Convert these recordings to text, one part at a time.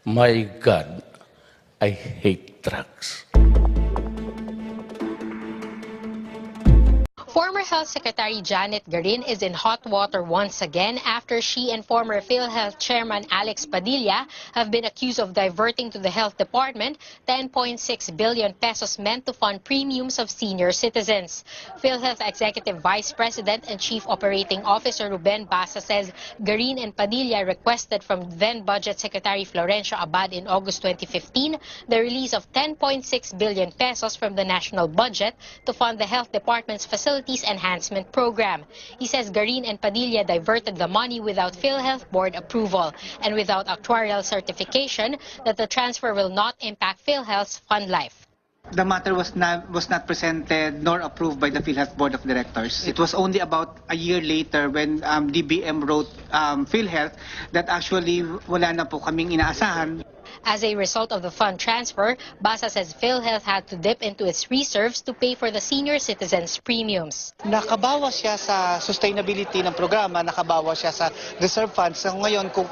My God, I hate drugs. Former Health Secretary Janet Garin is in hot water once again after she and former PhilHealth Chairman Alex Padilla have been accused of diverting to the Health Department 10.6 billion pesos meant to fund premiums of senior citizens. PhilHealth Executive Vice President and Chief Operating Officer Ruben Basa says Garin and Padilla requested from then Budget Secretary Florencio Abad in August 2015 the release of 10.6 billion pesos from the national budget to fund the Health Department's Facilities Enhancement Program. He says Garin and Padilla diverted the money without PhilHealth Board approval and without actuarial certification that the transfer will not impact PhilHealth's fund life. The matter was not presented nor approved by the PhilHealth Board of Directors. It was only about a year later when DBM wrote PhilHealth that actually wala na po kaming inaasahan. As a result of the fund transfer, Basa says PhilHealth had to dip into its reserves to pay for the senior citizens' premiums. Nakabawas siya sa sustainability ng programa, nakabawas siya sa reserve funds. So ngayon, kung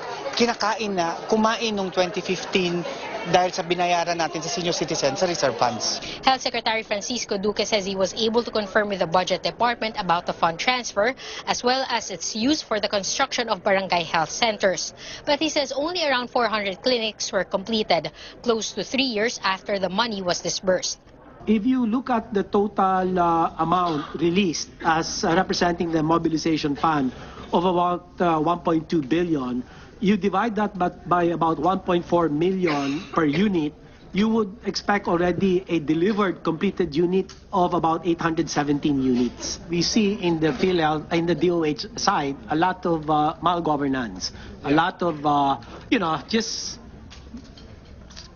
kumain noong 2015 dahil sa binayaran natin sa senior citizens sa reserve funds. Health Secretary Francisco Duque says he was able to confirm with the Budget Department about the fund transfer as well as its use for the construction of barangay health centers. But he says only around 400 clinics were completed, close to 3 years after the money was disbursed. If you look at the total amount released as representing the mobilization fund of about 1.2 billion, you divide that by about 1.4 million per unit, you would expect already a delivered completed unit of about 817 units. We see in the PhilHealth, in the DOH side, a lot of malgovernance, a lot of, just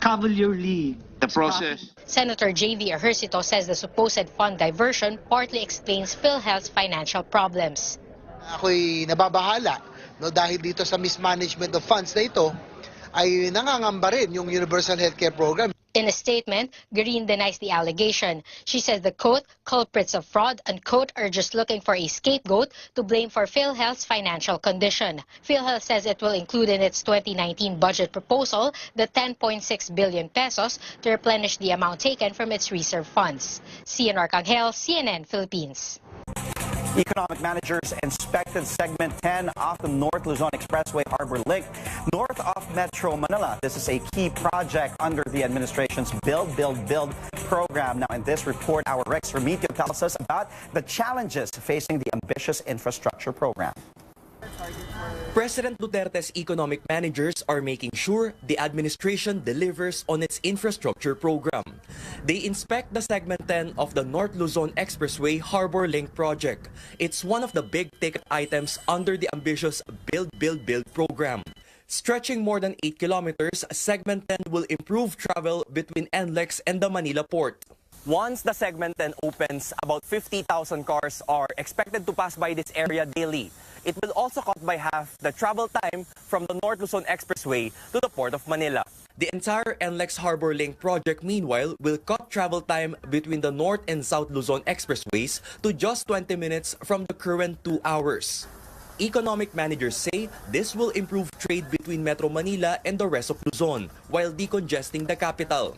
cavalierly. The process. Senator J.V. Ejercito says the supposed fund diversion partly explains PhilHealth's financial problems. Ako'y nababahala dahil dito sa mismanagement of funds na ito ay nangangamba rin yung Universal Healthcare Program. In a statement, Garin denies the allegation. She says the, quote, culprits of fraud, unquote, are just looking for a scapegoat to blame for PhilHealth's financial condition. PhilHealth says it will include in its 2019 budget proposal the 10.6 billion pesos to replenish the amount taken from its reserve funds. Cian Arcangel, CNN Philippines. Economic managers inspected Segment 10 of the North Luzon Expressway Harbor Link north of Metro Manila. This is a key project under the administration's Build program. Now, in this report, our Rex Remitio tells us about the challenges facing the ambitious infrastructure program. President Duterte's economic managers are making sure the administration delivers on its infrastructure program. They inspect the Segment 10 of the North Luzon Expressway Harbor Link project. It's one of the big-ticket items under the ambitious Build program. Stretching more than 8 kilometers, Segment 10 will improve travel between NLEX and the Manila port. Once the Segment 10 opens, about 50,000 cars are expected to pass by this area daily. It will also cut by half the travel time from the North Luzon Expressway to the Port of Manila. The entire NLEX Harbor Link project, meanwhile, will cut travel time between the North and South Luzon Expressways to just 20 minutes from the current 2 hours. Economic managers say this will improve trade between Metro Manila and the rest of Luzon while decongesting the capital.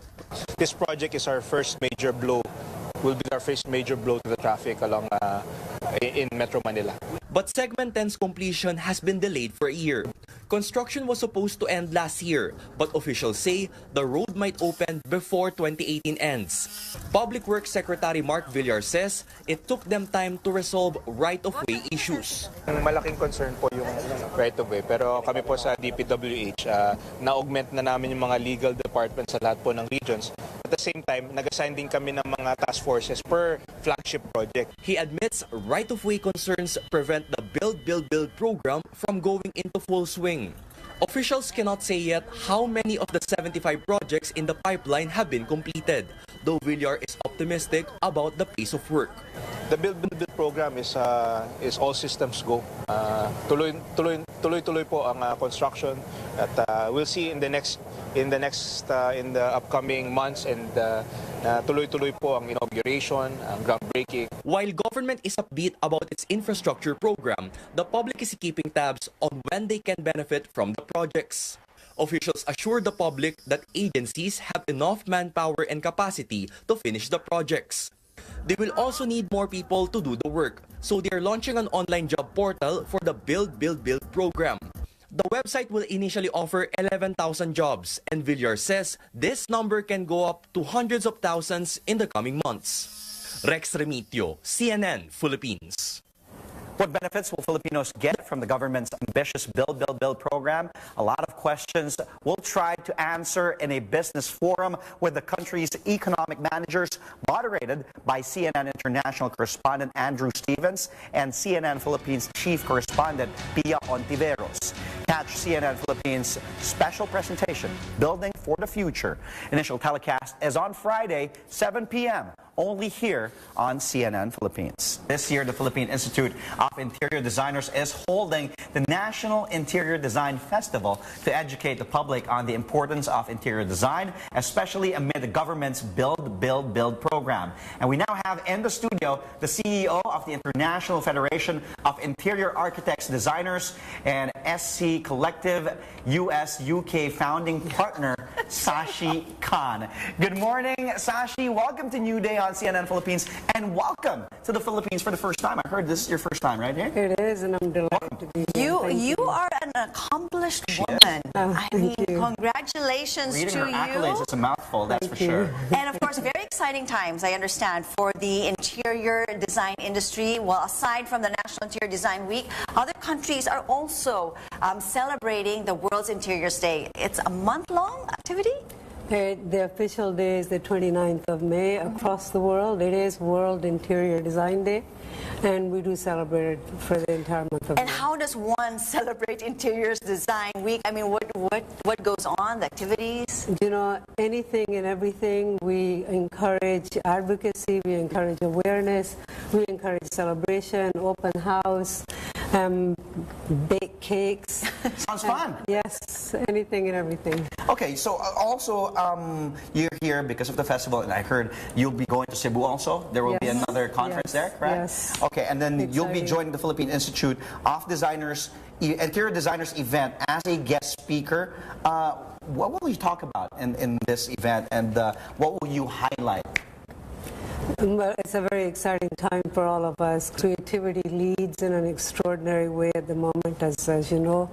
This project is our first major blow, will be our first major blow to the traffic along in Metro Manila. But Segment 10's completion has been delayed for a year. Construction was supposed to end last year, but officials say the road might open before 2018 ends. Public Works Secretary Mark Villar says it took them time to resolve right-of-way issues. Malaking concern po yung right-of-way, pero kami po sa DPWH, na-augment na namin yung mga legal departments sa lahat po ng regions. At the same time, nag-assign din kami ng mga task forces per flagship project. He admits right-of-way concerns prevent the Build program from going into full swing. Officials cannot say yet how many of the 75 projects in the pipeline have been completed, though Villar is optimistic about the pace of work. The Build program is all systems go. Tuloy-tuloy po ang construction at we'll see in the upcoming months and tuloy-tuloy po ang inauguration, ang groundbreaking. While government is upbeat about its infrastructure program, the public is keeping tabs on when they can benefit from the projects. Officials assured the public that agencies have enough manpower and capacity to finish the projects. They will also need more people to do the work, so they are launching an online job portal for the Build, Build, Build program. The website will initially offer 11,000 jobs, and Villar says this number can go up to hundreds of thousands in the coming months. Rex Remitio, CNN, Philippines. What benefits will Filipinos get from the government's ambitious Build, Build, Build program? A lot of questions we'll try to answer in a business forum with the country's economic managers, moderated by CNN international correspondent Andrew Stevens and CNN Philippines chief correspondent Pia Ontiveros. Catch CNN Philippines' special presentation, Building for the Future. Initial telecast is on Friday, 7 p.m., only here on CNN Philippines. This year, the Philippine Institute of Interior Designers is holding the National Interior Design Festival to educate the public on the importance of interior design, especially amid the government's Build, Build, Build program. And we now have in the studio the CEO of the International Federation of Interior Architects Designers and SC Collective US-UK founding partner, Sashi Khan. Good morning, Sashi. Welcome to New Day on CNN Philippines, and welcome to the Philippines for the first time. I heard this is your first time, right here? It is, and I'm delighted to be here. You are an accomplished woman. I mean, congratulations Reading to her you. accolades is a mouthful, that's for sure. And of course, very exciting times, I understand, for the interior design industry. Well, aside from the National Interior Design Week, other countries are also celebrating the World's Interiors Day. It's a month-long activity? The official day is the 29th of May across the world. It is World Interior Design Day, and we do celebrate it for the entire month of May. And how does one celebrate Interiors Design Week? I mean, what goes on, the activities? You know, anything and everything. We encourage advocacy, we encourage awareness, we encourage celebration, open house, bake cakes. Sounds fun. Yes, anything and everything. Okay, so also you're here because of the festival, and I heard you'll be going to Cebu also. There will be another conference there, correct? Yes. Okay, and then you'll be joining the Philippine Institute of Designers, Interior Designers event as a guest speaker. What will you talk about in this event, and what will you highlight? Well, it's a very exciting time for all of us. Creativity leads in an extraordinary way at the moment. As you know,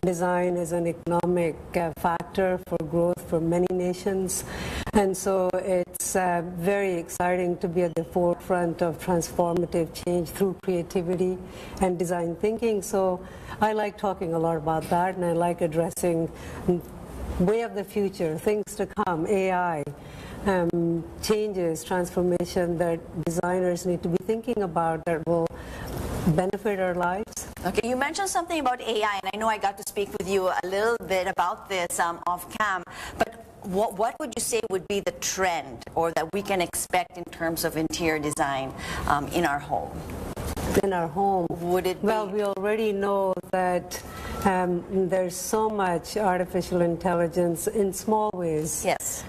design is an economic factor for growth for many nations. And so it's very exciting to be at the forefront of transformative change through creativity and design thinking. So I like talking a lot about that, and I like addressing way of the future, things to come, AI. Changes, transformation that designers need to be thinking about that will benefit our lives. Okay, you mentioned something about AI, and I know I got to speak with you a little bit about this off cam, but what would you say would be the trend or that we can expect in terms of interior design in our home? In our home? Would it be? Well, we already know that there's so much artificial intelligence in small ways. Yes.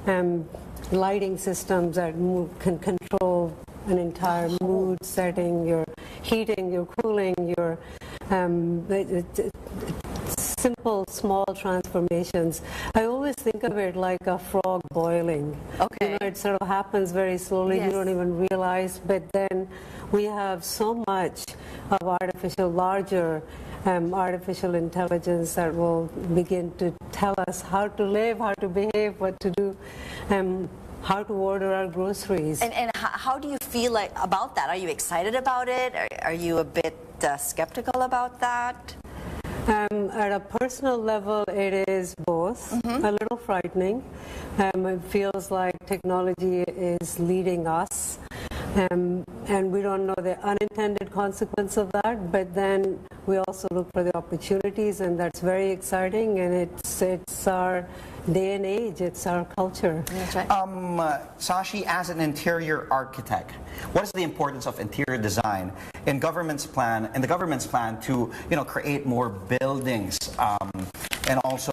Lighting systems that can control an entire mood setting, your heating, your cooling, your simple, small transformations. I always think of it like a frog boiling. Okay. You know, it sort of happens very slowly, Yes. you don't even realize, but then we have so much of larger artificial intelligence that will begin to tell us how to live, how to behave, what to do, how to order our groceries. And how do you feel like about that? Are you excited about it? Are you a bit skeptical about that? At a personal level, it is both. A little frightening. It feels like technology is leading us. And we don't know the unintended consequence of that, but then we also look for the opportunities, and that's very exciting, and it's our day and age, it's our culture. That's right. Sashi, as an interior architect, what is the importance of interior design in the government's plan to create more buildings and also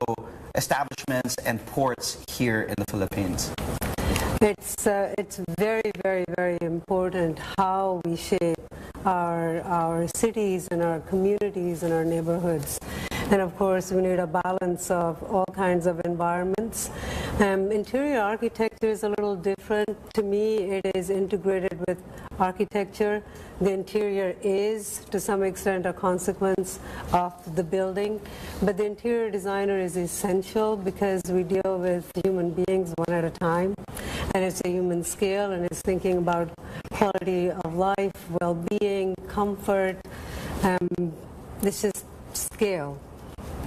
establishments and ports here in the Philippines? It's very, very, very important how we shape our cities and our communities and our neighborhoods. And of course, we need a balance of all kinds of environments. Interior architecture is a little different. To me, it is integrated with architecture. The interior is, to some extent, a consequence of the building. But the interior designer is essential because we deal with human beings one at a time. And it's a human scale, and it's thinking about quality of life, well-being, comfort. This is scale.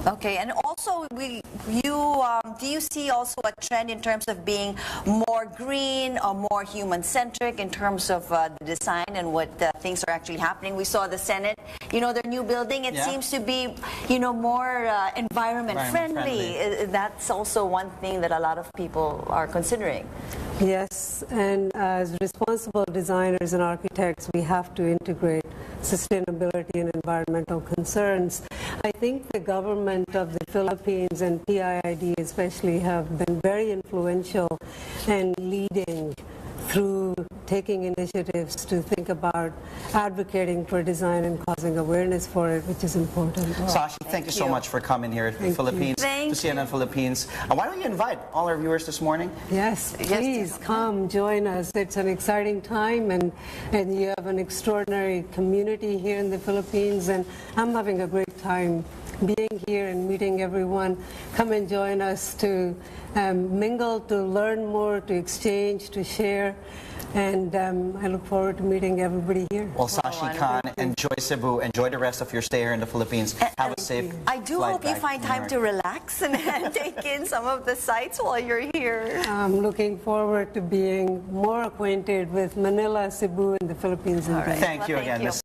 Okay, and also, do you see also a trend in terms of being more green or more human-centric in terms of the design and what things are actually happening? We saw the Senate, their new building, it seems to be, more environment-friendly. That's also one thing that a lot of people are considering. Yes, and as responsible designers and architects, we have to integrate sustainability and environmental concerns. I think the government of the Philippines and PIID especially have been very influential in leading through taking initiatives to think about advocating for design and causing awareness for it, which is important. Sashi, thank you so much for coming here to the Philippines, to CNN Philippines. Why don't you invite all our viewers this morning? Yes, please come join us. It's an exciting time, and you have an extraordinary community here in the Philippines, and I'm having a great time being here and meeting everyone. Come and join us to mingle, to learn more, to exchange, to share. And I look forward to meeting everybody here. Well, Sashi Khan, enjoy Cebu. Enjoy the rest of your stay here in the Philippines. Have a safe I do hope you find time to relax and take in some of the sights while you're here. I'm looking forward to being more acquainted with Manila, Cebu, and the Philippines. Thank you again, Ms.